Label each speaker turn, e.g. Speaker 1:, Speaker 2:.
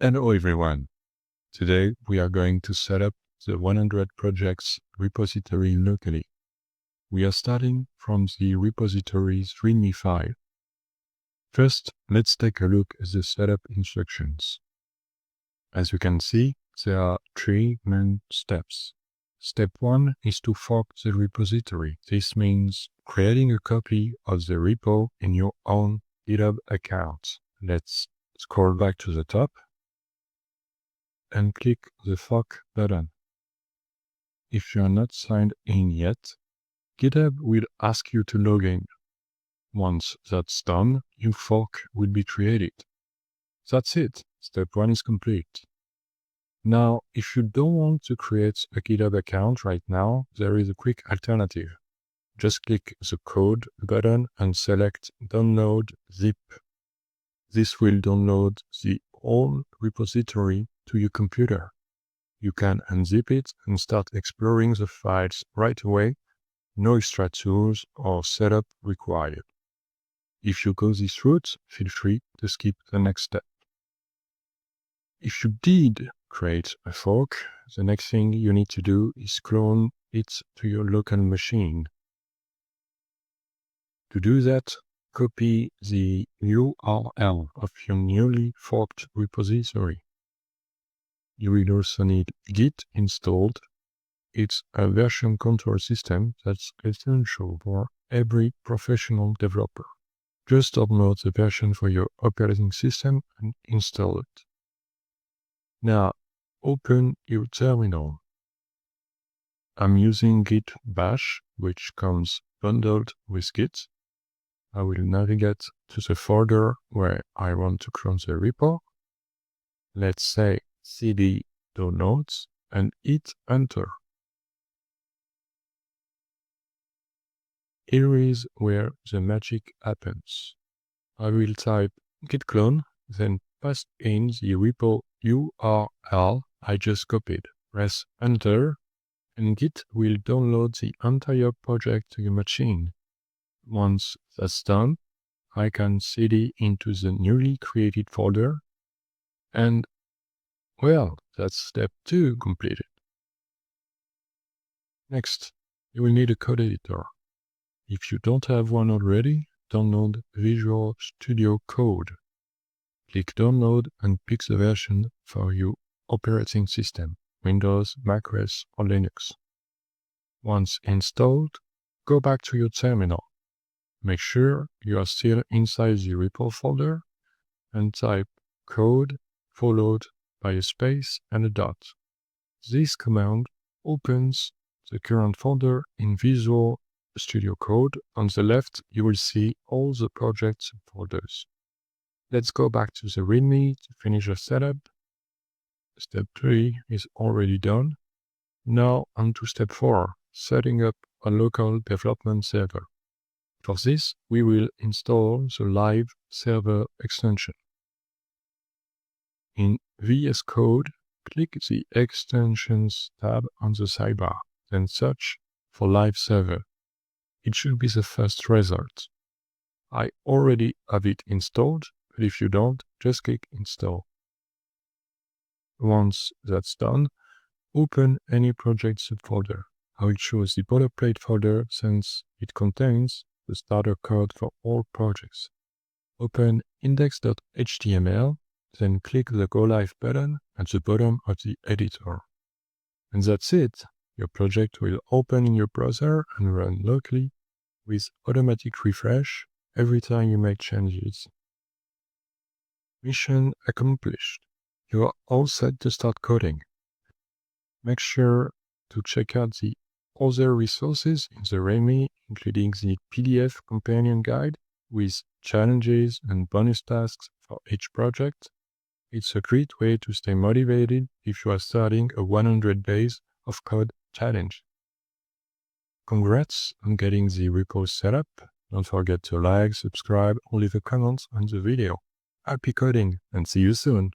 Speaker 1: Hello everyone. Today we are going to set up the 100 projects repository locally. We are starting from the repository's README file. First, let's take a look at the setup instructions. As you can see, there are 3 main steps. Step 1 is to fork the repository. This means creating a copy of the repo in your own GitHub account. Let's scroll back to the top and click the fork button. If you are not signed in yet, GitHub will ask you to log in. Once that's done, your fork will be created. That's it. Step 1 is complete. Now, if you don't want to create a GitHub account right now, there is a quick alternative. Just click the code button and select Download Zip. This will download the whole repository to your computer. You can unzip it and start exploring the files right away. No extra tools or setup required. If you go this route, feel free to skip the next step. If you did create a fork, the next thing you need to do is clone it to your local machine. To do that, copy the URL of your newly forked repository. You will also need Git installed. It's a version control system that's essential for every professional developer. Just upload the version for your operating system and install it. Now, open your terminal. I'm using Git Bash, which comes bundled with Git. I will navigate to the folder where I want to clone the repo. Let's say cd downloads and hit enter. Here is where the magic happens. I will type git clone, then paste in the repo URL I just copied. Press enter, and Git will download the entire project to your machine. Once that's done, I can cd into the newly created folder, and well, that's step 2 completed. Next, you will need a code editor. If you don't have one already, download Visual Studio Code. Click Download and pick the version for your operating system, Windows, macOS, or Linux. Once installed, go back to your terminal. Make sure you are still inside the repo folder and type code followed by a space and a dot. This command opens the current folder in Visual Studio Code. On the left, you will see all the projects folders. Let's go back to the README to finish the setup. Step 3 is already done. Now on to step 4, setting up a local development server. For this, we will install the live server extension. In VS Code, click the Extensions tab on the sidebar, then search for Live Server. It should be the first result. I already have it installed, but if you don't, just click Install. Once that's done, open any project subfolder. I will choose the boilerplate folder since it contains the starter code for all projects. Open index.html, then click the Go Live button at the bottom of the editor. And that's it. Your project will open in your browser and run locally with automatic refresh every time you make changes. Mission accomplished. You are all set to start coding. Make sure to check out the other resources in the README, including the PDF companion guide with challenges and bonus tasks for each project. It's a great way to stay motivated if you are starting a 100 days of code challenge. Congrats on getting the repo set up. Don't forget to like, subscribe, or leave a comment on the video. Happy coding and see you soon!